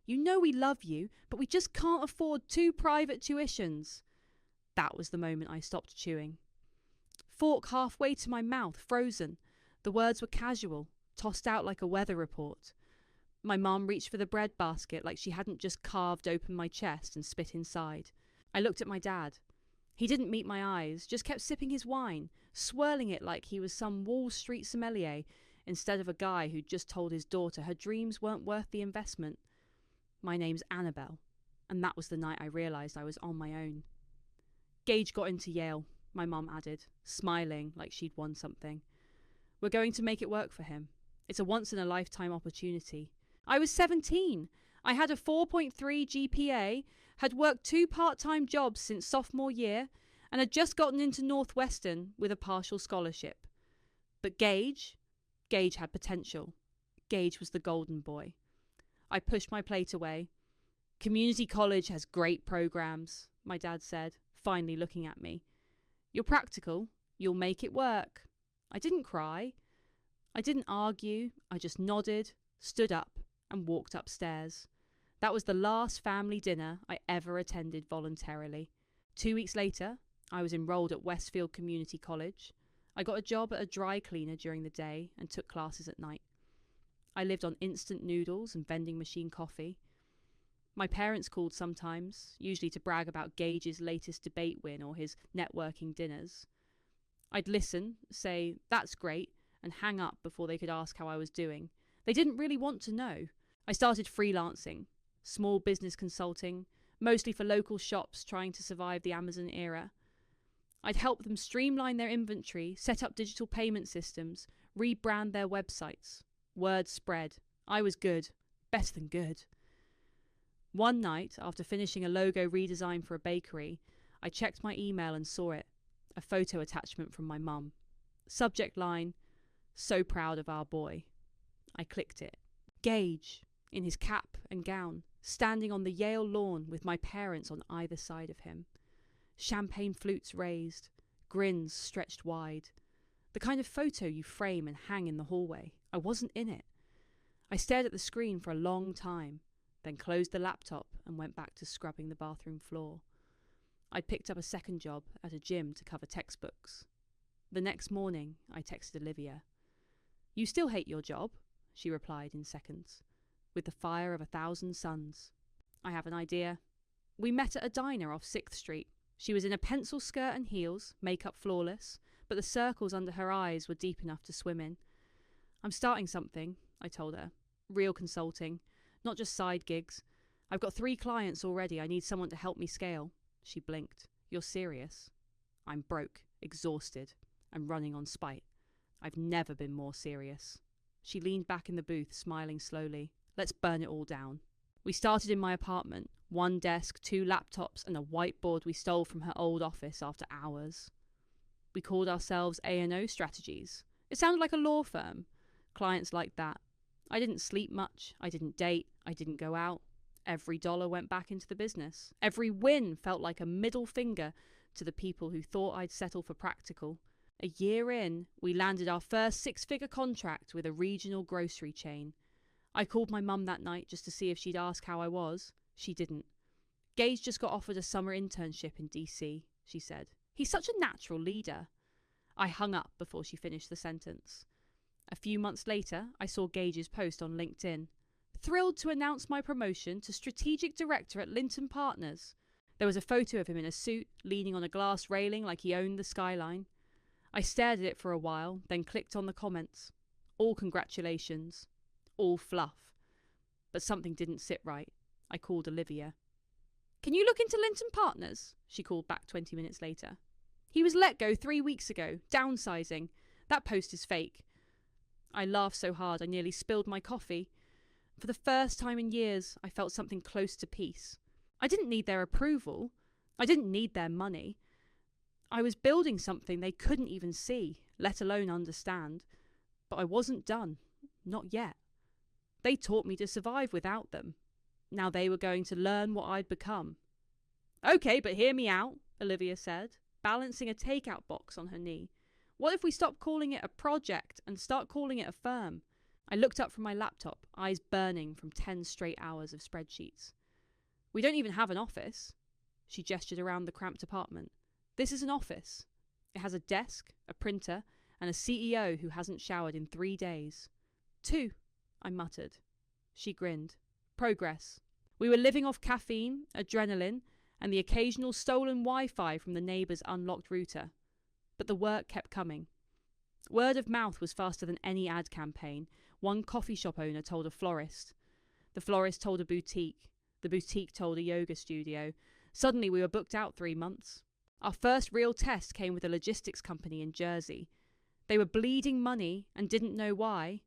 You know we love you, but we just can't afford 2 private tuitions." That was the moment I stopped chewing. Fork halfway to my mouth, frozen. The words were casual, tossed out like a weather report. My mum reached for the bread basket like she hadn't just carved open my chest and spit inside. I looked at my dad. He didn't meet my eyes, just kept sipping his wine, swirling it like he was some Wall Street sommelier instead of a guy who'd just told his daughter her dreams weren't worth the investment. My name's Annabelle, and that was the night I realised I was on my own. Gage got into Yale, my mum added, smiling like she'd won something. We're going to make it work for him. It's a once-in-a-lifetime opportunity. I was 17. I had a 4.3 GPA, had worked 2 part-time jobs since sophomore year, and had just gotten into Northwestern with a partial scholarship. But Gage had potential. Gage was the golden boy. I pushed my plate away. "Community college has great programs," my dad said, finally looking at me. "You're practical. You'll make it work." I didn't cry. I didn't argue. I just nodded, stood up, and walked upstairs. That was the last family dinner I ever attended voluntarily. 2 weeks later, I was enrolled at Westfield Community College. I got a job at a dry cleaner during the day and took classes at night. I lived on instant noodles and vending machine coffee. My parents called sometimes, usually to brag about Gage's latest debate win or his networking dinners. I'd listen, say, "That's great," and hang up before they could ask how I was doing. They didn't really want to know. I started freelancing, small business consulting, mostly for local shops trying to survive the Amazon era. I'd help them streamline their inventory, set up digital payment systems, rebrand their websites. Word spread. I was good. Better than good. One night, after finishing a logo redesign for a bakery, I checked my email and saw it. A photo attachment from my mum. Subject line, "So proud of our boy." I clicked it. Gage, in his cap and gown, standing on the Yale lawn with my parents on either side of him. Champagne flutes raised, grins stretched wide. The kind of photo you frame and hang in the hallway. I wasn't in it. I stared at the screen for a long time, then closed the laptop and went back to scrubbing the bathroom floor. I'd picked up a second job at a gym to cover textbooks. The next morning, I texted Olivia. "You still hate your job?" she replied in seconds, with the fire of 1,000 suns. "I have an idea." We met at a diner off 6th Street. She was in a pencil skirt and heels, makeup flawless, but the circles under her eyes were deep enough to swim in. "I'm starting something," I told her. "Real consulting, not just side gigs. I've got 3 clients already. I need someone to help me scale." She blinked. "You're serious?" "I'm broke, exhausted, and running on spite. I've never been more serious." She leaned back in the booth, smiling slowly. "Let's burn it all down." We started in my apartment. 1 desk, 2 laptops, and a whiteboard we stole from her old office after hours. We called ourselves A&O Strategies. It sounded like a law firm. Clients liked that. I didn't sleep much. I didn't date. I didn't go out. Every dollar went back into the business. Every win felt like a middle finger to the people who thought I'd settle for practical. A year in, we landed our first 6-figure contract with a regional grocery chain. I called my mum that night just to see if she'd ask how I was. She didn't. "Gage just got offered a summer internship in DC, she said. "He's such a natural leader." I hung up before she finished the sentence. A few months later, I saw Gage's post on LinkedIn. "Thrilled to announce my promotion to Strategic Director at Linton Partners." There was a photo of him in a suit, leaning on a glass railing like he owned the skyline. I stared at it for a while, then clicked on the comments. All congratulations. All fluff. But something didn't sit right. I called Olivia. "Can you look into Linton Partners?" she called back 20 minutes later. "He was let go 3 weeks ago, downsizing. That post is fake." I laughed so hard I nearly spilled my coffee. For the first time in years, I felt something close to peace. I didn't need their approval. I didn't need their money. I was building something they couldn't even see, let alone understand. But I wasn't done. Not yet. They taught me to survive without them. Now they were going to learn what I'd become. "Okay, but hear me out," Olivia said, balancing a takeout box on her knee. "What if we stop calling it a project and start calling it a firm? I looked up from my laptop, eyes burning from 10 straight hours of spreadsheets. We don't even have an office. She gestured around the cramped apartment. This is an office. It has a desk, a printer, and a CEO who hasn't showered in 3 days. 2, I muttered. She grinned. Progress. We were living off caffeine, adrenaline, and the occasional stolen Wi-Fi from the neighbour's unlocked router. But the work kept coming. Word of mouth was faster than any ad campaign. One coffee shop owner told a florist. The florist told a boutique. The boutique told a yoga studio. Suddenly we were booked out 3 months. Our first real test came with a logistics company in Jersey. They were bleeding money and didn't know why.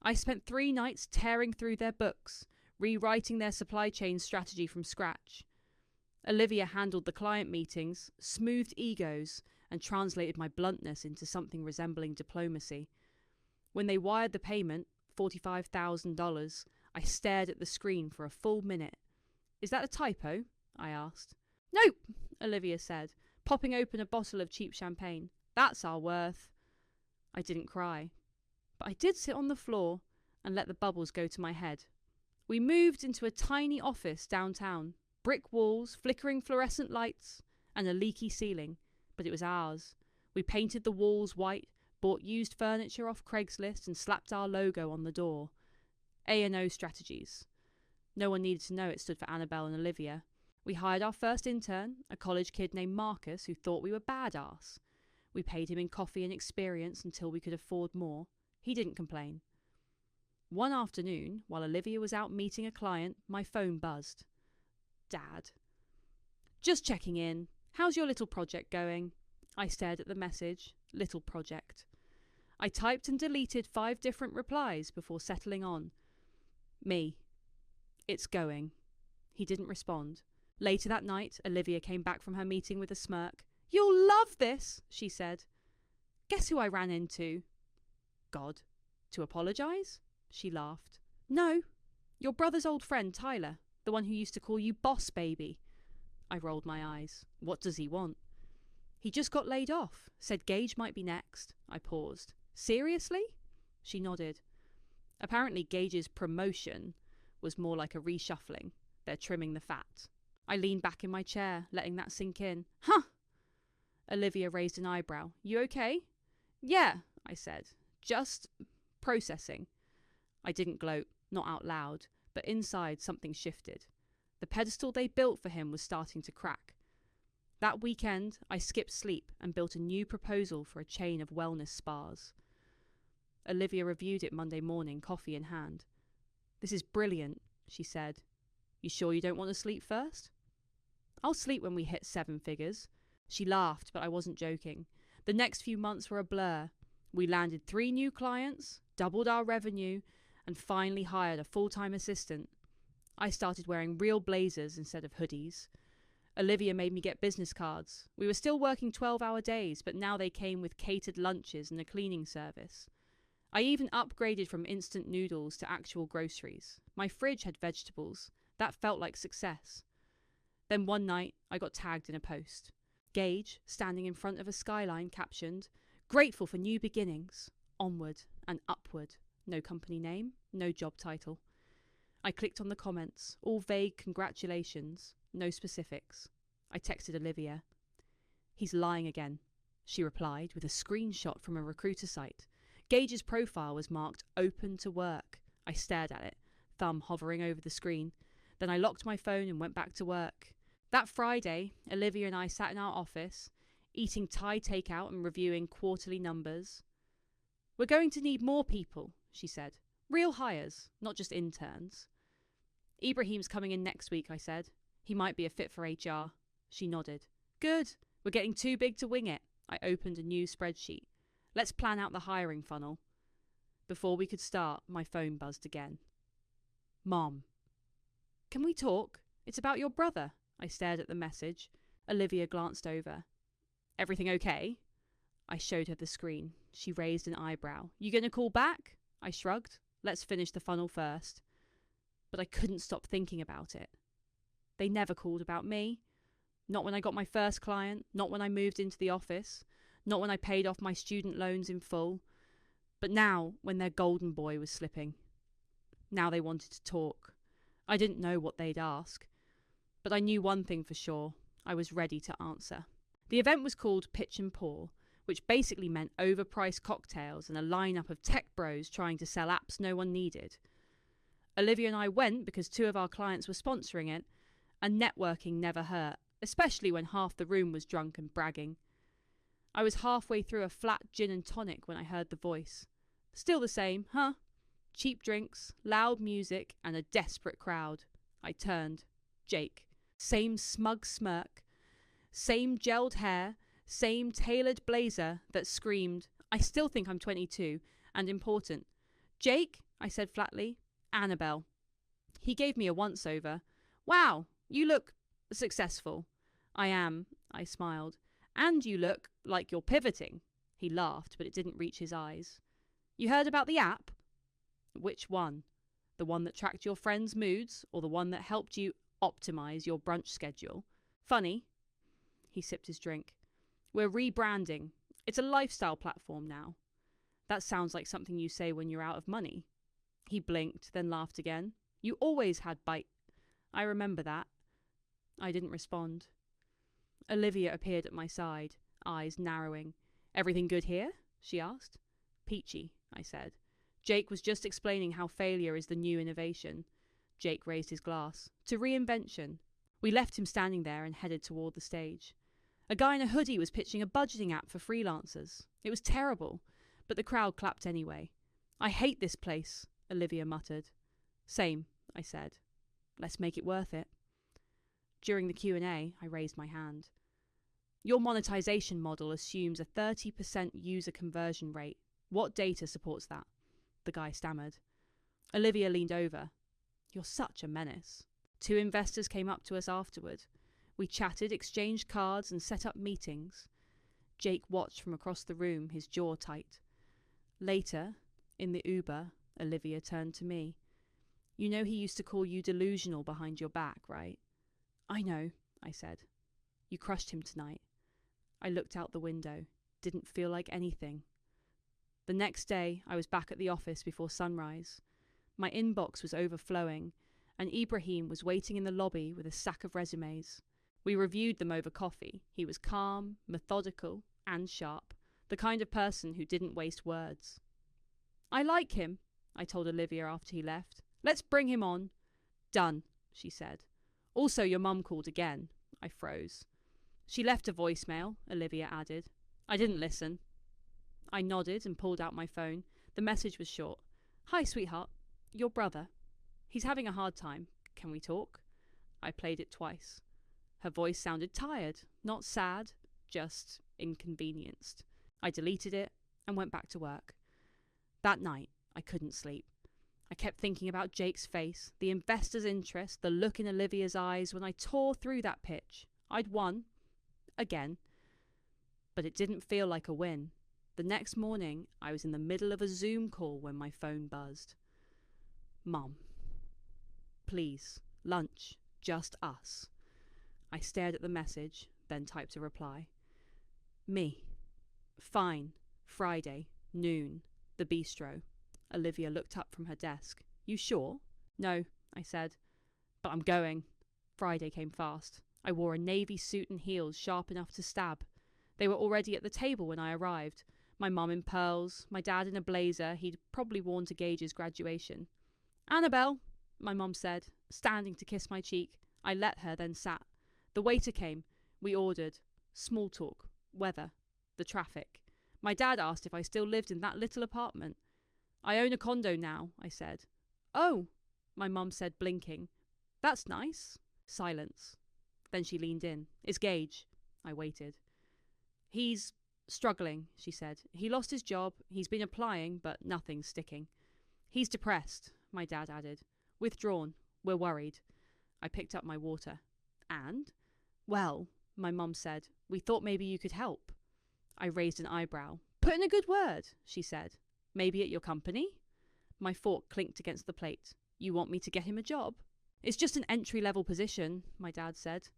I spent 3 nights tearing through their books, rewriting their supply chain strategy from scratch. Olivia handled the client meetings, smoothed egos, and translated my bluntness into something resembling diplomacy. When they wired the payment, $45,000, I stared at the screen for a full minute. Is that a typo? I asked. Nope, Olivia said, popping open a bottle of cheap champagne. That's our worth. I didn't cry, but I did sit on the floor and let the bubbles go to my head. We moved into a tiny office downtown, brick walls, flickering fluorescent lights, and a leaky ceiling, but it was ours. We painted the walls white, bought used furniture off Craigslist, and slapped our logo on the door. A&O Strategies. No one needed to know it stood for Annabelle and Olivia. We hired our first intern, a college kid named Marcus who thought we were badass. We paid him in coffee and experience until we could afford more. He didn't complain. One afternoon, while Olivia was out meeting a client, my phone buzzed. Dad. Just checking in. How's your little project going? I stared at the message. Little project. I typed and deleted 5 different replies before settling on. Me. It's going. He didn't respond. Later that night, Olivia came back from her meeting with a smirk. You'll love this, she said. Guess who I ran into? God. To apologise? She laughed. No, your brother's old friend Tyler, the one who used to call you boss baby. I rolled my eyes. What does he want? He just got laid off. Said Gage might be next. I paused. Seriously? She nodded. Apparently Gage's promotion was more like a reshuffling. They're trimming the fat. I leaned back in my chair, letting that sink in. Huh! Olivia raised an eyebrow. You okay? Yeah, I said. Just processing. I didn't gloat, not out loud, but inside something shifted. The pedestal they built for him was starting to crack. That weekend, I skipped sleep and built a new proposal for a chain of wellness spas. Olivia reviewed it Monday morning, coffee in hand. This is brilliant, she said. You sure you don't want to sleep first? I'll sleep when we hit 7 figures. She laughed, but I wasn't joking. The next few months were a blur. We landed 3 new clients, doubled our revenue, and finally hired a full-time assistant. I started wearing real blazers instead of hoodies. Olivia made me get business cards. We were still working 12-hour days, but now they came with catered lunches and a cleaning service. I even upgraded from instant noodles to actual groceries. My fridge had vegetables. That felt like success. Then one night, I got tagged in a post. Gage, standing in front of a skyline, captioned, "Grateful for new beginnings. Onward and upward." No company name, no job title. I clicked on the comments, all vague congratulations, no specifics. I texted Olivia. He's lying again, she replied with a screenshot from a recruiter site. Gage's profile was marked open to work. I stared at it, thumb hovering over the screen. Then I locked my phone and went back to work. That Friday, Olivia and I sat in our office, eating Thai takeout and reviewing quarterly numbers. We're going to need more people, she said. Real hires, not just interns. Ibrahim's coming in next week, I said. He might be a fit for HR. She nodded. Good. We're getting too big to wing it. I opened a new spreadsheet. Let's plan out the hiring funnel. Before we could start, my phone buzzed again. Mom. Can we talk? It's about your brother. I stared at the message. Olivia glanced over. Everything okay? I showed her the screen. She raised an eyebrow. You gonna call back? I shrugged. Let's finish the funnel first. But I couldn't stop thinking about it. They never called about me. Not when I got my first client, not when I moved into the office, not when I paid off my student loans in full. But now, when their golden boy was slipping, now they wanted to talk. I didn't know what they'd ask, but I knew one thing for sure. I was ready to answer. The event was called Pitch and Pour, which basically meant overpriced cocktails and a lineup of tech bros trying to sell apps no one needed. Olivia and I went because 2 of our clients were sponsoring it, and networking never hurt, especially when half the room was drunk and bragging. I was halfway through a flat gin and tonic when I heard the voice. Still the same, huh? Cheap drinks, loud music, and a desperate crowd. I turned. Jake. Same smug smirk. Same gelled hair. Same tailored blazer that screamed, I still think I'm 22 and important. Jake, I said flatly. Annabelle. He gave me a once-over. Wow, you look successful. I am, I smiled. And you look like you're pivoting. He laughed, but it didn't reach his eyes. You heard about the app? Which one? The one that tracked your friends' moods, or the one that helped you optimize your brunch schedule? Funny. He sipped his drink. We're rebranding. It's a lifestyle platform now. That sounds like something you say when you're out of money. He blinked, then laughed again. You always had bite. I remember that. I didn't respond. Olivia appeared at my side, eyes narrowing. Everything good here? She asked. Peachy, I said. Jake was just explaining how failure is the new innovation. Jake raised his glass. To reinvention. We left him standing there and headed toward the stage. A guy in a hoodie was pitching a budgeting app for freelancers. It was terrible, but the crowd clapped anyway. I hate this place, Olivia muttered. Same, I said. Let's make it worth it. During the Q&A, I raised my hand. Your monetization model assumes a 30% user conversion rate. What data supports that? The guy stammered. Olivia leaned over. You're such a menace. 2 investors came up to us afterward. We chatted, exchanged cards, and set up meetings. Jake watched from across the room, his jaw tight. Later, in the Uber, Olivia turned to me. You know he used to call you delusional behind your back, right? I know, I said. You crushed him tonight. I looked out the window. Didn't feel like anything. The next day, I was back at the office before sunrise. My inbox was overflowing, and Ibrahim was waiting in the lobby with a stack of resumes. We reviewed them over coffee. He was calm, methodical, and sharp, the kind of person who didn't waste words. I like him, I told Olivia after he left. Let's bring him on. Done, she said. Also, your mum called again. I froze. She left a voicemail, Olivia added. I didn't listen. I nodded and pulled out my phone. The message was short. Hi, sweetheart. Your brother. He's having a hard time. Can we talk? I played it twice. Her voice sounded tired, not sad, just inconvenienced. I deleted it and went back to work. That night, I couldn't sleep. I kept thinking about Jake's face, the investor's interest, the look in Olivia's eyes when I tore through that pitch. I'd won. Again. But it didn't feel like a win. The next morning, I was in the middle of a Zoom call when my phone buzzed. Mum. Please, lunch, just us. I stared at the message, then typed a reply. Me. Fine. Friday, noon. The bistro. Olivia looked up from her desk. You sure? No, I said. But I'm going. Friday came fast. I wore a navy suit and heels sharp enough to stab. They were already at the table when I arrived. My mum in pearls, my dad in a blazer he'd probably worn to Gage's graduation. Annabelle, my mum said, standing to kiss my cheek. I let her, then sat. The waiter came. We ordered. Small talk. Weather. The traffic. My dad asked if I still lived in that little apartment. I own a condo now, I said. Oh, my mum said, blinking. That's nice. Silence. Then she leaned in. It's Gage. I waited. He's struggling, she said. He lost his job. He's been applying, but nothing's sticking. He's depressed, my dad added. Withdrawn. We're worried. I picked up my water. And? Well, my mum said, we thought maybe you could help. I raised an eyebrow. Put in a good word, she said. Maybe at your company? My fork clinked against the plate. You want me to get him a job? It's just an entry-level position, my dad said.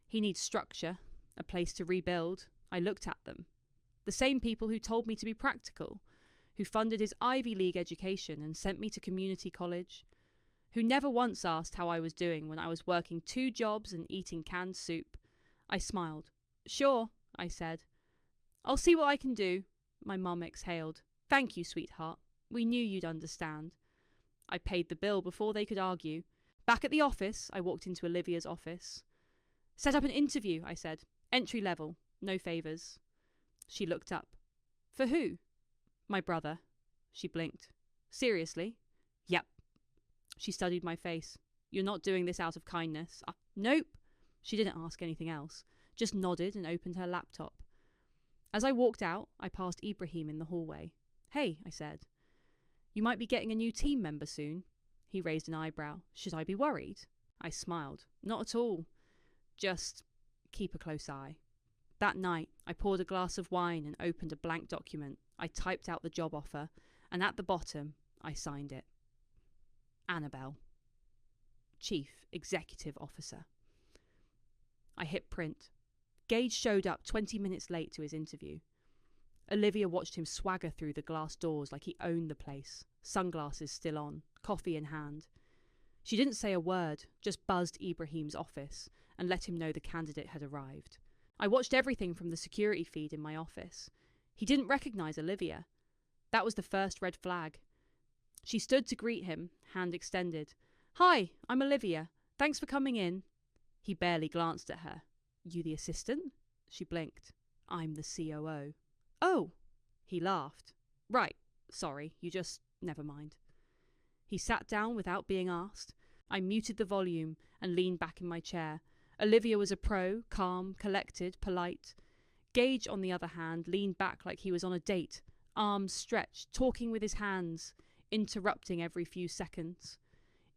He needs structure, a place to rebuild. I looked at them. The same people who told me to be practical, who funded his Ivy League education and sent me to community college, who never once asked how I was doing when I was working 2 jobs and eating canned soup. I smiled. Sure, I said. I'll see what I can do, my mum exhaled. Thank you, sweetheart. We knew you'd understand. I paid the bill before they could argue. Back at the office, I walked into Olivia's office. Set up an interview, I said. Entry level, no favours. She looked up. For who? My brother. She blinked. Seriously? Yep. She studied my face. You're not doing this out of kindness. Nope. She didn't ask anything else, just nodded and opened her laptop. As I walked out, I passed Ibrahim in the hallway. Hey, I said. You might be getting a new team member soon. He raised an eyebrow. Should I be worried? I smiled. Not at all. Just keep a close eye. That night, I poured a glass of wine and opened a blank document. I typed out the job offer, and at the bottom, I signed it. Annabelle. Chief Executive Officer. I hit print. Gage showed up 20 minutes late to his interview. Olivia watched him swagger through the glass doors like he owned the place, sunglasses still on, coffee in hand. She didn't say a word, just buzzed Ibrahim's office and let him know the candidate had arrived. I watched everything from the security feed in my office. He didn't recognise Olivia. That was the first red flag. She stood to greet him, hand extended. Hi, I'm Olivia. Thanks for coming in. He barely glanced at her. You the assistant? She blinked. I'm the COO. Oh, he laughed. Right, sorry, never mind. He sat down without being asked. I muted the volume and leaned back in my chair. Olivia was a pro, calm, collected, polite. Gage, on the other hand, leaned back like he was on a date, arms stretched, talking with his hands, interrupting every few seconds.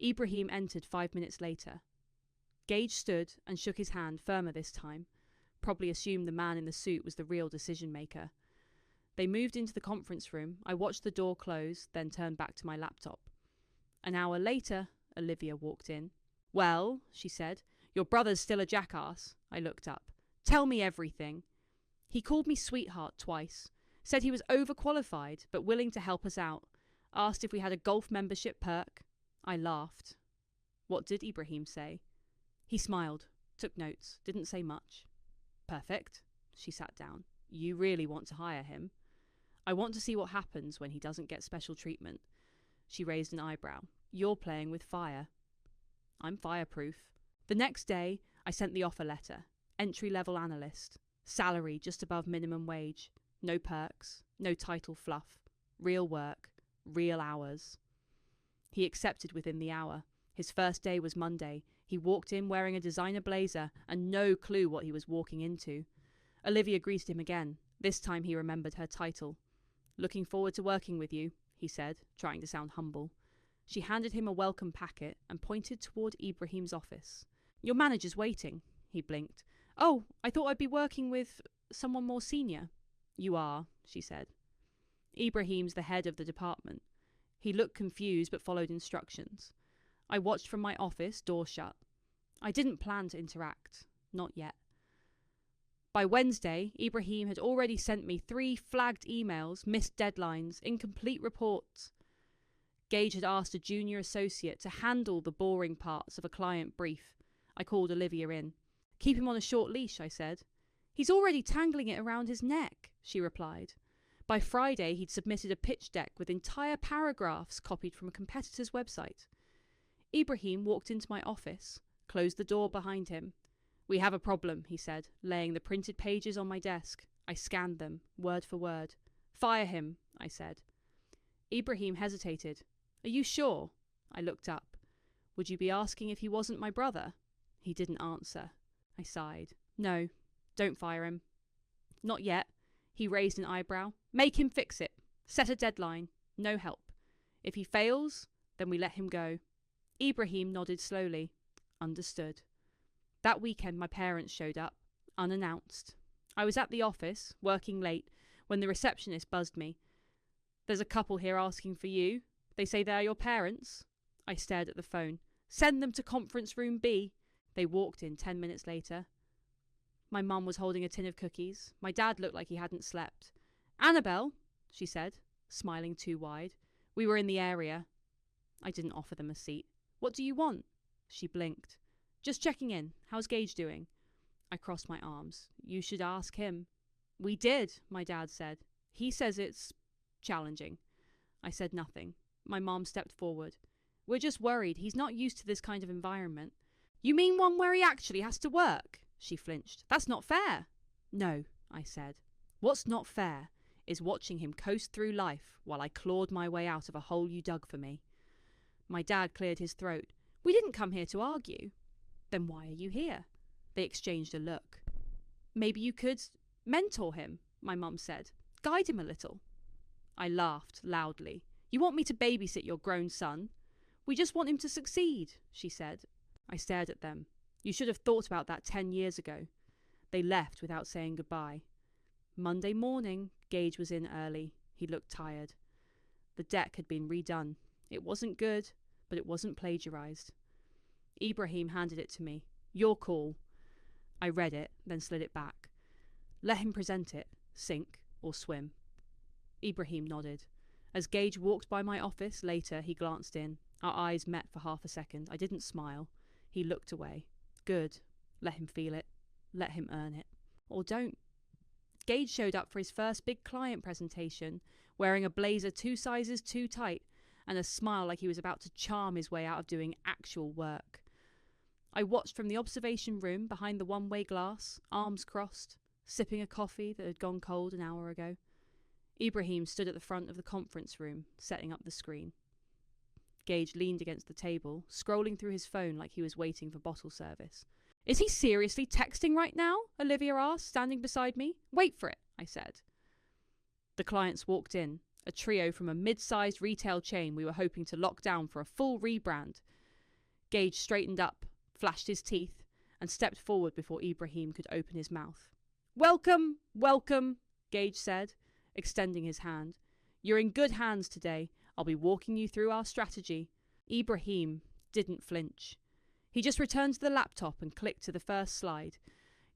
Ibrahim entered 5 minutes later. Gage stood and shook his hand, firmer this time. Probably assumed the man in the suit was the real decision-maker. They moved into the conference room. I watched the door close, then turned back to my laptop. An hour later, Olivia walked in. Well, she said, your brother's still a jackass. I looked up. Tell me everything. He called me sweetheart twice. Said he was overqualified, but willing to help us out. Asked if we had a golf membership perk. I laughed. What did Ibrahim say? He smiled, took notes, didn't say much. Perfect. She sat down. You really want to hire him? I want to see what happens when he doesn't get special treatment. She raised an eyebrow. You're playing with fire. I'm fireproof. The next day, I sent the offer letter. Entry-level analyst. Salary just above minimum wage. No perks. No title fluff. Real work. Real hours. He accepted within the hour. His first day was Monday. He walked in wearing a designer blazer and no clue what he was walking into. Olivia greeted him again. This time he remembered her title. Looking forward to working with you, he said, trying to sound humble. She handed him a welcome packet and pointed toward Ibrahim's office. Your manager's waiting, he blinked. Oh, I thought I'd be working with someone more senior. You are, she said. Ibrahim's the head of the department. He looked confused but followed instructions. I watched from my office, door shut. I didn't plan to interact. Not yet. By Wednesday, Ibrahim had already sent me 3 flagged emails, missed deadlines, incomplete reports. Gage had asked a junior associate to handle the boring parts of a client brief. I called Olivia in. Keep him on a short leash, I said. He's already tangling it around his neck, she replied. By Friday, he'd submitted a pitch deck with entire paragraphs copied from a competitor's website. Ibrahim walked into my office, closed the door behind him. We have a problem, he said, laying the printed pages on my desk. I scanned them, word for word. Fire him, I said. Ibrahim hesitated. Are you sure? I looked up. Would you be asking if he wasn't my brother? He didn't answer. I sighed. No, don't fire him. Not yet. He raised an eyebrow. Make him fix it. Set a deadline. No help. If he fails, then we let him go. Ibrahim nodded slowly. Understood. That weekend my parents showed up, unannounced. I was at the office, working late, when the receptionist buzzed me. There's a couple here asking for you. They say they're your parents. I stared at the phone. Send them to conference room B. They walked in 10 minutes later. My mum was holding a tin of cookies. My dad looked like he hadn't slept. Annabelle, she said. smiling too wide. We were in the area. I didn't offer them a seat. What do you want? She blinked. Just checking in. How's Gage doing? I crossed my arms. You should ask him. We did, my dad said. He says it's challenging. I said nothing. My mom stepped forward. We're just worried. He's not used to this kind of environment. You mean one where he actually has to work? She flinched. That's not fair. No, I said. What's not fair is watching him coast through life while I clawed my way out of a hole you dug for me. My dad cleared his throat. We didn't come here to argue. Then why are you here? They exchanged a look. Maybe you could mentor him, my mum said. Guide him a little. I laughed loudly. You want me to babysit your grown son? We just want him to succeed, she said. I stared at them. You should have thought about that 10 years ago. They left without saying goodbye. Monday morning, Gage was in early. He looked tired. The deck had been redone. It wasn't good, but it wasn't plagiarized. Ibrahim handed it to me. Your call. I read it, then slid it back. Let him present it. Sink or swim. Ibrahim nodded. As Gage walked by my office later, he glanced in. Our eyes met for half a second. I didn't smile. He looked away. Good. Let him feel it. Let him earn it. Or don't. Gage showed up for his first big client presentation, wearing a blazer 2 sizes too tight and a smile like he was about to charm his way out of doing actual work. I watched from the observation room behind the one-way glass, arms crossed, sipping a coffee that had gone cold an hour ago. Ibrahim stood at the front of the conference room, setting up the screen. Gage leaned against the table, scrolling through his phone like he was waiting for bottle service. Is he seriously texting right now? Olivia asked, standing beside me. Wait for it, I said. The clients walked in, a trio from a mid-sized retail chain we were hoping to lock down for a full rebrand. Gage straightened up, flashed his teeth, and stepped forward before Ibrahim could open his mouth. Welcome, welcome, Gage said, extending his hand. You're in good hands today. I'll be walking you through our strategy. Ibrahim didn't flinch. He just returned to the laptop and clicked to the first slide.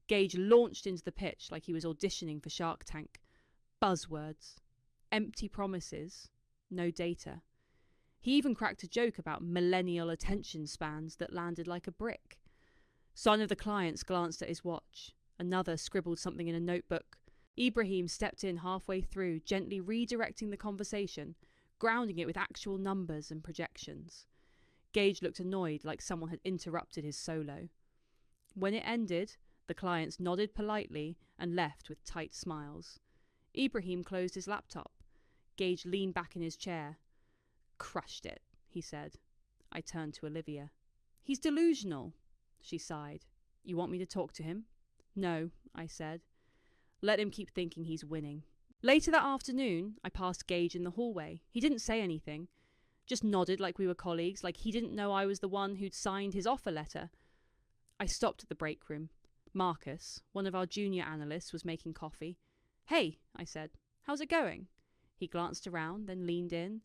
Gage launched into the pitch like he was auditioning for Shark Tank. Buzzwords. Empty promises. No data. He even cracked a joke about millennial attention spans that landed like a brick. One of the clients glanced at his watch. Another scribbled something in a notebook. Ibrahim stepped in halfway through, gently redirecting the conversation, grounding it with actual numbers and projections. Gage looked annoyed, like someone had interrupted his solo. When it ended, the clients nodded politely and left with tight smiles. Ibrahim closed his laptop. Gage leaned back in his chair. Crushed it, he said. I turned to Olivia. He's delusional, she sighed. You want me to talk to him? No, I said. Let him keep thinking he's winning. Later that afternoon, I passed Gage in the hallway. He didn't say anything. Just nodded like we were colleagues, like he didn't know I was the one who'd signed his offer letter. I stopped at the break room. Marcus, one of our junior analysts, was making coffee. Hey, I said, how's it going? He glanced around, then leaned in.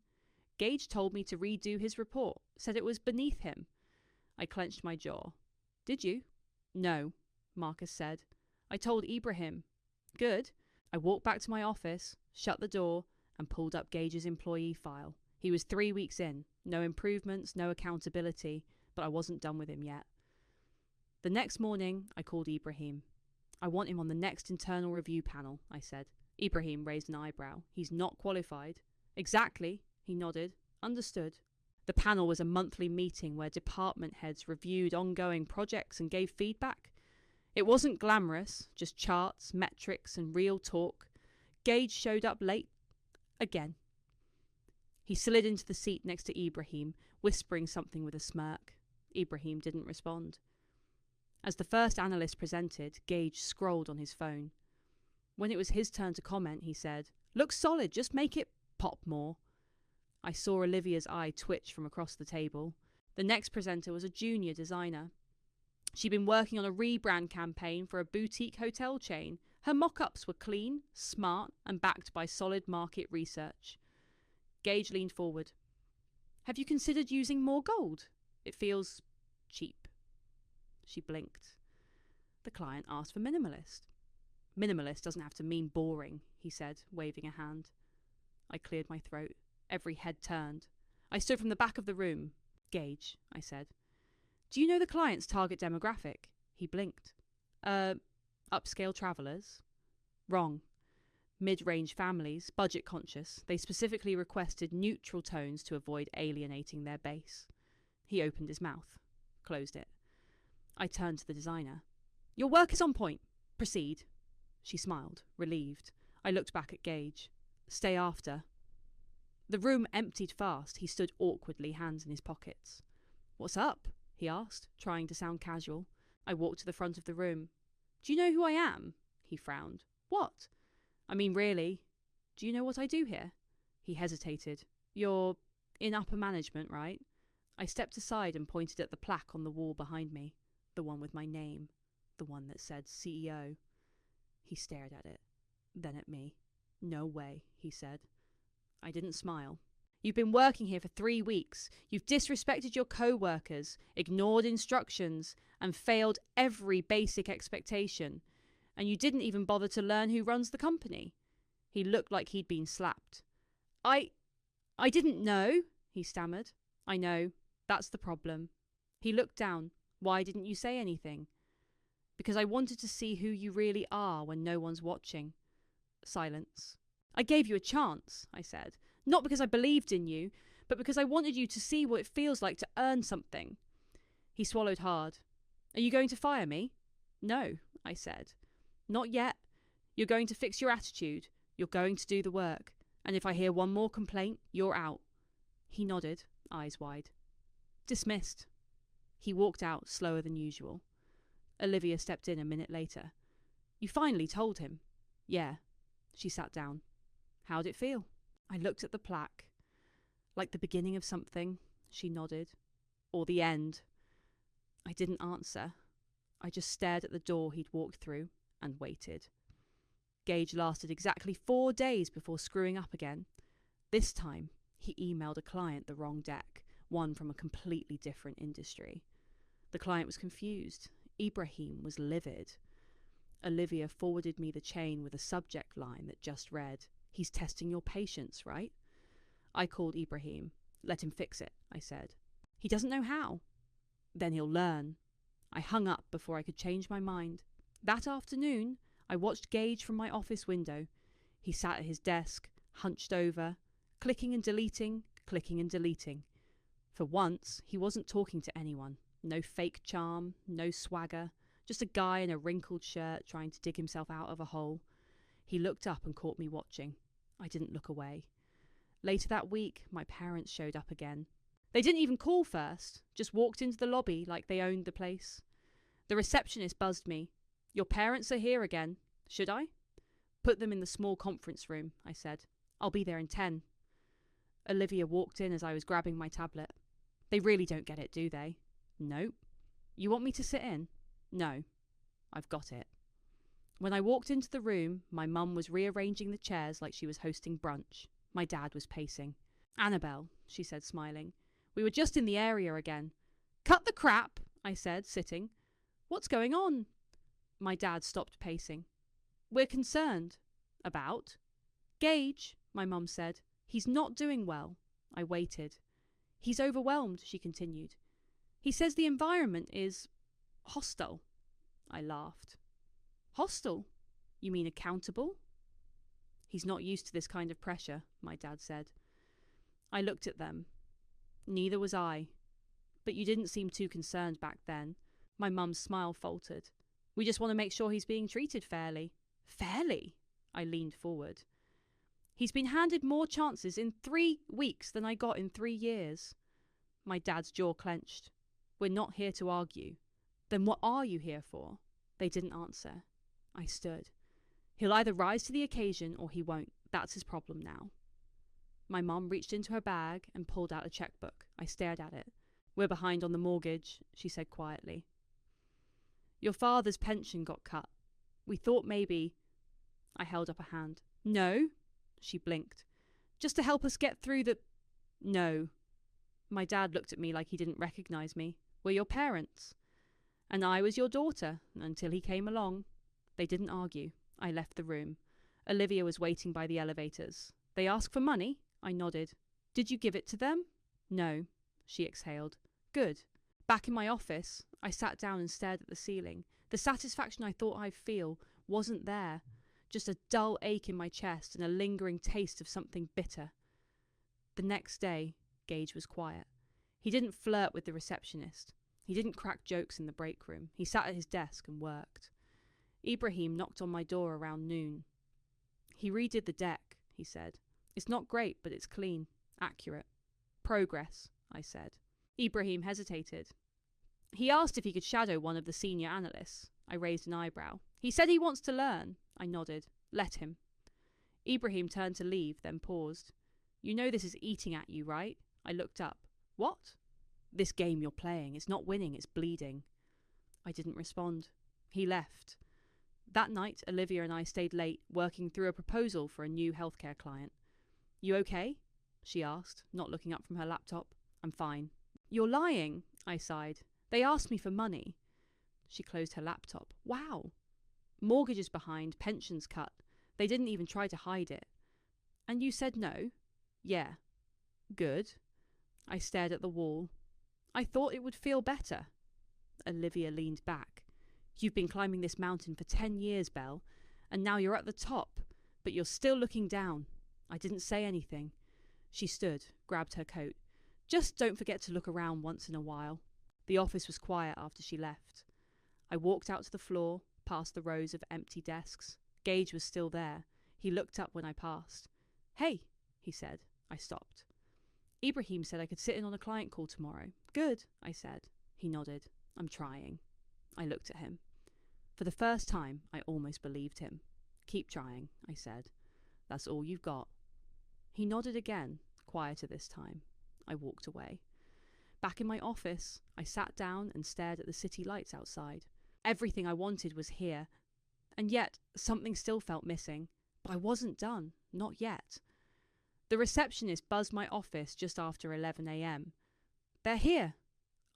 Gage told me to redo his report, said it was beneath him. I clenched my jaw. Did you? No, Marcus said. I told Ibrahim. Good. I walked back to my office, shut the door, and pulled up Gage's employee file. He was 3 weeks in. No improvements, no accountability, but I wasn't done with him yet. The next morning, I called Ibrahim. I want him on the next internal review panel, I said. Ibrahim raised an eyebrow. He's not qualified. Exactly, he nodded. Understood. The panel was a monthly meeting where department heads reviewed ongoing projects and gave feedback. It wasn't glamorous, just charts, metrics, and real talk. Gage showed up late. Again. He slid into the seat next to Ibrahim, whispering something with a smirk. Ibrahim didn't respond. As the first analyst presented, Gage scrolled on his phone. When it was his turn to comment, he said, "Looks solid, just make it pop more." I saw Olivia's eye twitch from across the table. The next presenter was a junior designer. She'd been working on a rebrand campaign for a boutique hotel chain. Her mock-ups were clean, smart, and backed by solid market research. Gage leaned forward. Have you considered using more gold? It feels cheap. She blinked. The client asked for minimalist. Minimalist doesn't have to mean boring, he said, waving a hand. I cleared my throat. Every head turned. I stood from the back of the room. Gage, I said. Do you know the client's target demographic? He blinked. Upscale travellers? Wrong. Mid-range families, budget conscious. They specifically requested neutral tones to avoid alienating their base. He opened his mouth, closed it. I turned to the designer. Your work is on point. Proceed. She smiled, relieved. I looked back at Gage. Stay after. The room emptied fast. He stood awkwardly, hands in his pockets. What's up? He asked, trying to sound casual. I walked to the front of the room. Do you know who I am? He frowned. What? I mean, really? Do you know what I do here? He hesitated. You're in upper management, right? I stepped aside and pointed at the plaque on the wall behind me. The one with my name. The one that said CEO. He stared at it, then at me. No way, he said. I didn't smile. You've been working here for 3 weeks. You've disrespected your co-workers, ignored instructions, and failed every basic expectation. And you didn't even bother to learn who runs the company. He looked like he'd been slapped. I didn't know, he stammered. I know. That's the problem. He looked down. Why didn't you say anything? Because I wanted to see who you really are when no one's watching. Silence. I gave you a chance, I said. Not because I believed in you, but because I wanted you to see what it feels like to earn something. He swallowed hard. Are you going to fire me? No, I said. Not yet. You're going to fix your attitude. You're going to do the work. And if I hear one more complaint, you're out. He nodded, eyes wide. Dismissed. He walked out slower than usual. Olivia stepped in a minute later. You finally told him? Yeah. She sat down. How'd it feel? I looked at the plaque. Like the beginning of something, she nodded. Or the end. I didn't answer. I just stared at the door he'd walked through and waited. Gage lasted exactly 4 days before screwing up again. This time, he emailed a client the wrong deck, one from a completely different industry. The client was confused. Ibrahim was livid. Olivia forwarded me the chain with a subject line that just read, He's testing your patience, right? I called Ibrahim. Let him fix it, I said. He doesn't know how. Then he'll learn. I hung up before I could change my mind. That afternoon, I watched Gage from my office window. He sat at his desk, hunched over, clicking and deleting, clicking and deleting. For once, he wasn't talking to anyone. No fake charm, no swagger, just a guy in a wrinkled shirt trying to dig himself out of a hole. He looked up and caught me watching. I didn't look away. Later that week, my parents showed up again. They didn't even call first, just walked into the lobby like they owned the place. The receptionist buzzed me. Your parents are here again. Should I? Put them in the small conference room, I said. I'll be there in 10. Olivia walked in as I was grabbing my tablet. They really don't get it, do they? Nope. You want me to sit in? No. I've got it. When I walked into the room, my mum was rearranging the chairs like she was hosting brunch. My dad was pacing. Annabelle, she said, smiling. We were just in the area again. Cut the crap, I said, sitting. What's going on? My dad stopped pacing. We're concerned. About? Gage, my mum said. He's not doing well. I waited. He's overwhelmed, she continued. He says the environment is hostile. I laughed. Hostile? You mean accountable? He's not used to this kind of pressure, my dad said. I looked at them. Neither was I. But you didn't seem too concerned back then. My mum's smile faltered. We just want to make sure he's being treated fairly. Fairly? I leaned forward. He's been handed more chances in 3 weeks than I got in 3 years. My dad's jaw clenched. We're not here to argue. Then what are you here for? They didn't answer. I stood. He'll either rise to the occasion or he won't. That's his problem now. My mum reached into her bag and pulled out a checkbook. I stared at it. We're behind on the mortgage, she said quietly. Your father's pension got cut. We thought maybe... I held up a hand. No, she blinked. Just to help us get through the... No. My dad looked at me like he didn't recognise me. We're your parents. And I was your daughter, until he came along. They didn't argue. I left the room. Olivia was waiting by the elevators. They ask for money? I nodded. Did you give it to them? No, she exhaled. Good. Back in my office, I sat down and stared at the ceiling. The satisfaction I thought I'd feel wasn't there. Just a dull ache in my chest and a lingering taste of something bitter. The next day, Gage was quiet. He didn't flirt with the receptionist. He didn't crack jokes in the break room. He sat at his desk and worked. Ibrahim knocked on my door around noon. He redid the deck, he said. It's not great, but it's clean, accurate. Progress, I said. Ibrahim hesitated. He asked if he could shadow one of the senior analysts. I raised an eyebrow. He said he wants to learn. I nodded. Let him. Ibrahim turned to leave, then paused. You know this is eating at you, right? I looked up. What? This game you're playing. It's not winning, it's bleeding. I didn't respond. He left. That night, Olivia and I stayed late, working through a proposal for a new healthcare client. You okay? She asked, not looking up from her laptop. I'm fine. You're lying, I sighed. They asked me for money. She closed her laptop. Wow. Mortgages behind, pensions cut. They didn't even try to hide it. And you said no? Yeah. Good. I stared at the wall. I thought it would feel better. Olivia leaned back. You've been climbing this mountain for 10 years, Belle, and now you're at the top, but you're still looking down. I didn't say anything. She stood, grabbed her coat. Just don't forget to look around once in a while. The office was quiet after she left. I walked out to the floor, past the rows of empty desks. Gage was still there. He looked up when I passed. Hey, he said. I stopped. Ibrahim said I could sit in on a client call tomorrow. Good, I said. He nodded. I'm trying. I looked at him. For the first time, I almost believed him. Keep trying, I said. That's all you've got. He nodded again, quieter this time. I walked away. Back in my office, I sat down and stared at the city lights outside. Everything I wanted was here, and yet something still felt missing. But I wasn't done, not yet. The receptionist buzzed my office just after 11 a.m. They're here.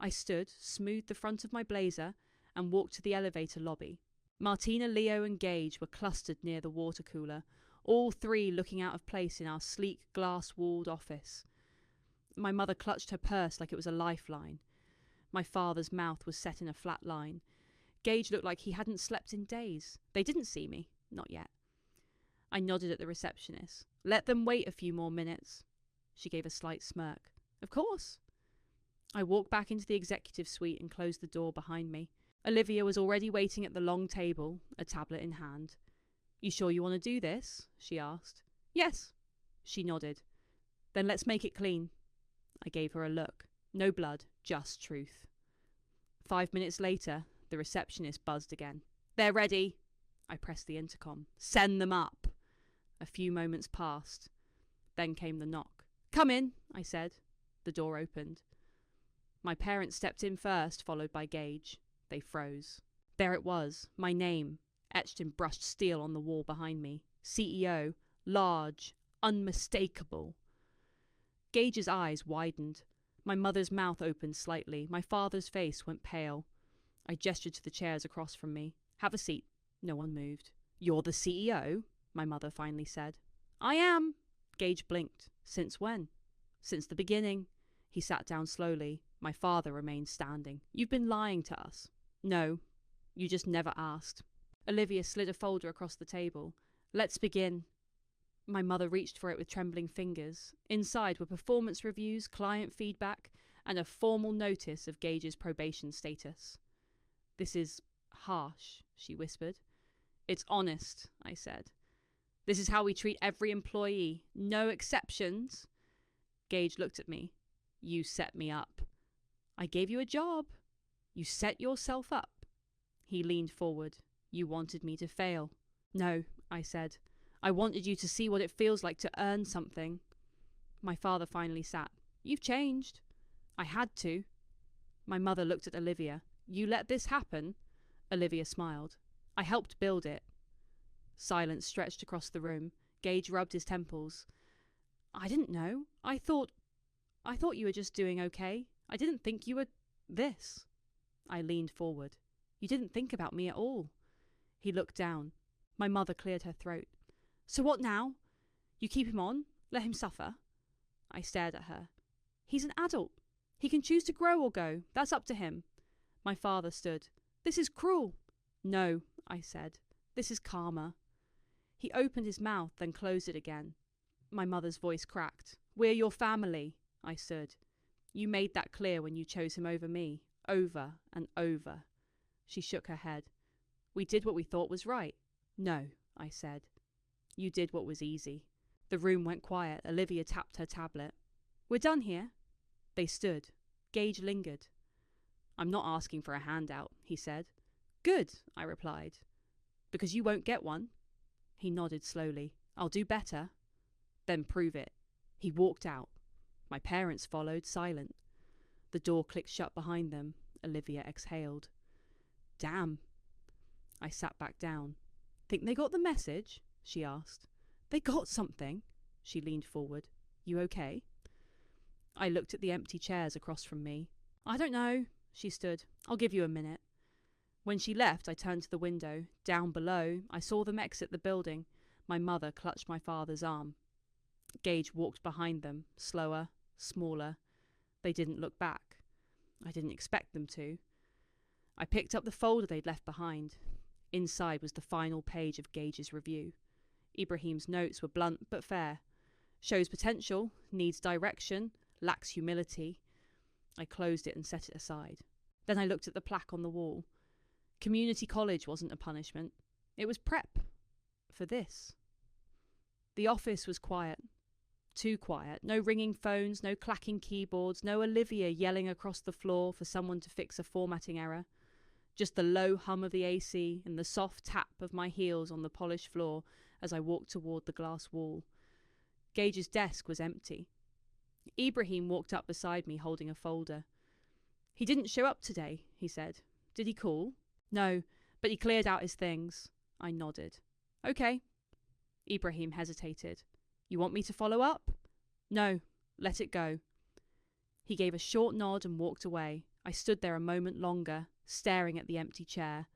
I stood, smoothed the front of my blazer, and walked to the elevator lobby. Martina, Leo and Gage were clustered near the water cooler, all three looking out of place in our sleek, glass-walled office. My mother clutched her purse like it was a lifeline. My father's mouth was set in a flat line. Gage looked like he hadn't slept in days. They didn't see me. Not yet. I nodded at the receptionist. Let them wait a few more minutes. She gave a slight smirk. Of course. I walked back into the executive suite and closed the door behind me. Olivia was already waiting at the long table, a tablet in hand. You sure you want to do this? She asked. Yes. She nodded. Then let's make it clean. I gave her a look. No blood, just truth. 5 minutes later, the receptionist buzzed again. They're ready. I pressed the intercom. Send them up. A few moments passed. Then came the knock. Come in, I said. The door opened. My parents stepped in first, followed by Gage. They froze. There it was, my name, etched in brushed steel on the wall behind me. CEO, large, unmistakable. Gage's eyes widened. My mother's mouth opened slightly. My father's face went pale. I gestured to the chairs across from me. Have a seat. No one moved. You're the CEO? My mother finally said. I am. Gage blinked. Since when? Since the beginning. He sat down slowly. My father remained standing. You've been lying to us. No. You just never asked. Olivia slid a folder across the table. Let's begin. My mother reached for it with trembling fingers. Inside were performance reviews, client feedback, and a formal notice of Gage's probation status. This is harsh, she whispered. It's honest, I said. This is how we treat every employee. No exceptions. Gage looked at me. You set me up. I gave you a job. You set yourself up. He leaned forward. You wanted me to fail. No, I said. I wanted you to see what it feels like to earn something. My father finally sat. You've changed. I had to. My mother looked at Olivia. You let this happen? Olivia smiled. I helped build it. Silence stretched across the room. Gage rubbed his temples. I didn't know. I thought you were just doing okay. I didn't think you were this. I leaned forward. You didn't think about me at all. He looked down. My mother cleared her throat. So what now? You keep him on? Let him suffer? I stared at her. He's an adult. He can choose to grow or go. That's up to him. My father stood. This is cruel. No, I said. This is karma. He opened his mouth, then closed it again. My mother's voice cracked. We're your family, I stood. You made that clear when you chose him over me. Over and over. She shook her head. We did what we thought was right. No, I said. You did what was easy. The room went quiet. Olivia tapped her tablet. We're done here. They stood. Gage lingered. I'm not asking for a handout, he said. Good, I replied. Because you won't get one. He nodded slowly. I'll do better. Then prove it. He walked out. My parents followed, silent. The door clicked shut behind them. Olivia exhaled. Damn. I sat back down. Think they got the message? She asked. They got something. She leaned forward. You okay? I looked at the empty chairs across from me. I don't know. She stood. I'll give you a minute. When she left, I turned to the window. Down below, I saw them exit the building. My mother clutched my father's arm. Gage walked behind them, slower, smaller. They didn't look back. I didn't expect them to. I picked up the folder they'd left behind. Inside was the final page of Gage's review. Ibrahim's notes were blunt but fair. Shows potential, needs direction, lacks humility. I closed it and set it aside. Then I looked at the plaque on the wall. Community college wasn't a punishment. It was prep. For this. The office was quiet. Too quiet. No ringing phones, no clacking keyboards, no Olivia yelling across the floor for someone to fix a formatting error. Just the low hum of the AC and the soft tap of my heels on the polished floor as I walked toward the glass wall. Gage's desk was empty. Ibrahim walked up beside me holding a folder. He didn't show up today, he said. Did he call? No, but he cleared out his things. I nodded. Okay. Ibrahim hesitated. You want me to follow up? No, let it go. He gave a short nod and walked away. I stood there a moment longer, staring at the empty chair,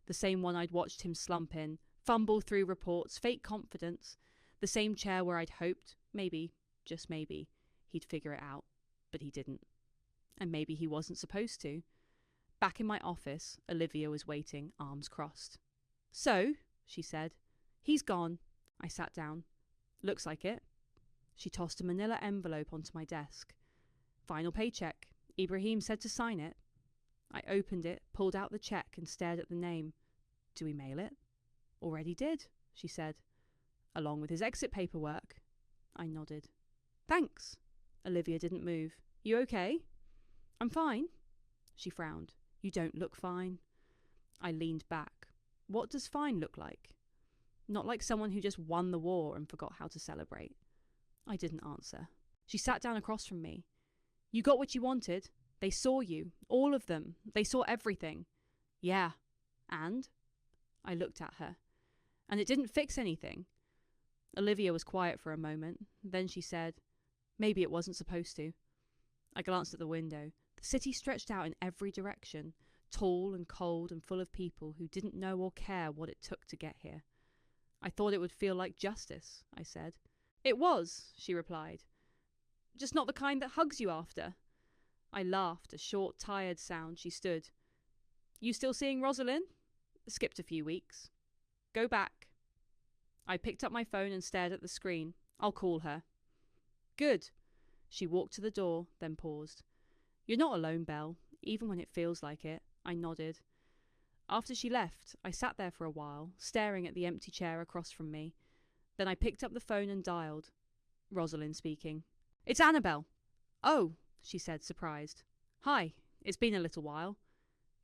the same one I'd watched him slump in, fumble through reports, fake confidence, the same chair where I'd hoped, maybe, just maybe, he'd figure it out, but he didn't. And maybe he wasn't supposed to. Back in my office, Olivia was waiting, arms crossed. So, she said, he's gone. I sat down. Looks like it. She tossed a manila envelope onto my desk. Final paycheck. Ibrahim said to sign it. I opened it, pulled out the check and stared at the name. Do we mail it? Already did, she said. Along with his exit paperwork. I nodded. Thanks. Olivia didn't move. You okay? I'm fine. She frowned. You don't look fine. I leaned back. What does fine look like? Not like someone who just won the war and forgot how to celebrate. I didn't answer. She sat down across from me. You got what you wanted. They saw you. All of them. They saw everything. Yeah. And? I looked at her. And it didn't fix anything. Olivia was quiet for a moment. Then she said, maybe it wasn't supposed to. I glanced at the window. The city stretched out in every direction, tall and cold and full of people who didn't know or care what it took to get here. I thought it would feel like justice, I said. It was, she replied. Just not the kind that hugs you after. I laughed, a short, tired sound. She stood. You still seeing Rosalind? Skipped a few weeks. Go back. I picked up my phone and stared at the screen. I'll call her. Good. She walked to the door, then paused. You're not alone, Belle, even when it feels like it. I nodded. After she left, I sat there for a while, staring at the empty chair across from me. Then I picked up the phone and dialed. Rosalind speaking. It's Annabelle. Oh, she said, surprised. Hi, it's been a little while.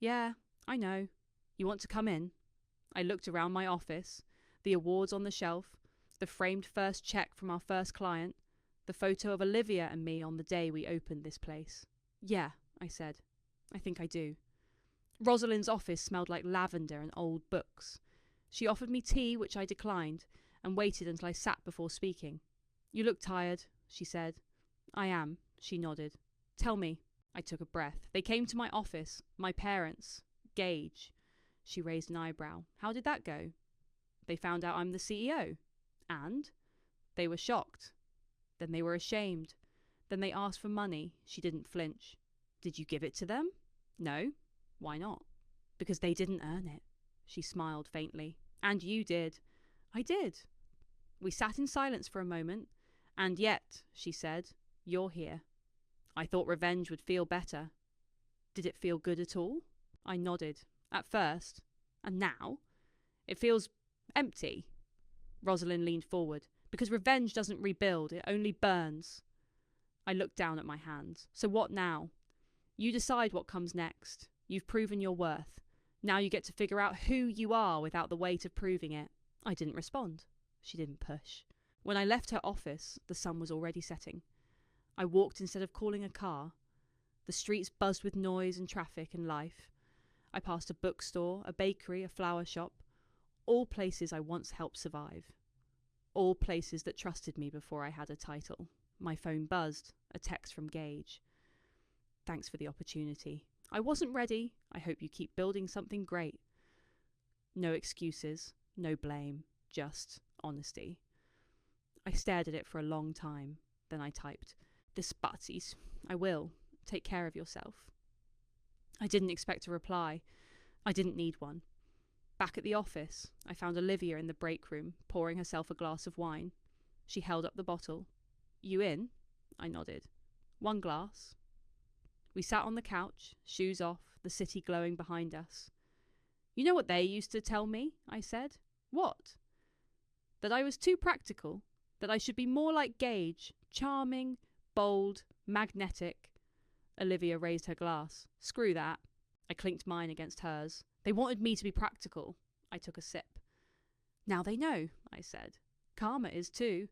Yeah, I know. You want to come in? I looked around my office, the awards on the shelf, the framed first check from our first client, the photo of Olivia and me on the day we opened this place. Yeah, I said. I think I do. Rosalind's office smelled like lavender and old books. She offered me tea, which I declined, and waited until I sat before speaking. You look tired, she said. I am, she nodded. Tell me. I took a breath. They came to my office. My parents. Gage. She raised an eyebrow. How did that go? They found out I'm the CEO. And? They were shocked. Then they were ashamed. Then they asked for money. She didn't flinch. Did you give it to them? No. Why not? Because they didn't earn it. She smiled faintly. And you did. I did. We sat in silence for a moment. And yet, she said, you're here. I thought revenge would feel better. Did it feel good at all? I nodded. At first. And now? It feels empty. Rosalind leaned forward. Because revenge doesn't rebuild, it only burns. I looked down at my hands. So what now? You decide what comes next. You've proven your worth. Now you get to figure out who you are without the weight of proving it. I didn't respond. She didn't push. When I left her office, the sun was already setting. I walked instead of calling a car. The streets buzzed with noise and traffic and life. I passed a bookstore, a bakery, a flower shop. All places I once helped survive. All places that trusted me before I had a title. My phone buzzed, a text from Gage. Thanks for the opportunity. I wasn't ready. I hope you keep building something great. No excuses, no blame, just honesty. I stared at it for a long time. Then I typed, Despacis. I will. Take care of yourself. I didn't expect a reply. I didn't need one. Back at the office, I found Olivia in the break room, pouring herself a glass of wine. She held up the bottle. You in? I nodded. One glass. We sat on the couch, shoes off, the city glowing behind us. You know what they used to tell me? I said. What? That I was too practical, that I should be more like Gage, charming, bold, magnetic. Olivia raised her glass. Screw that. I clinked mine against hers. They wanted me to be practical. I took a sip. Now they know, I said. Karma is too.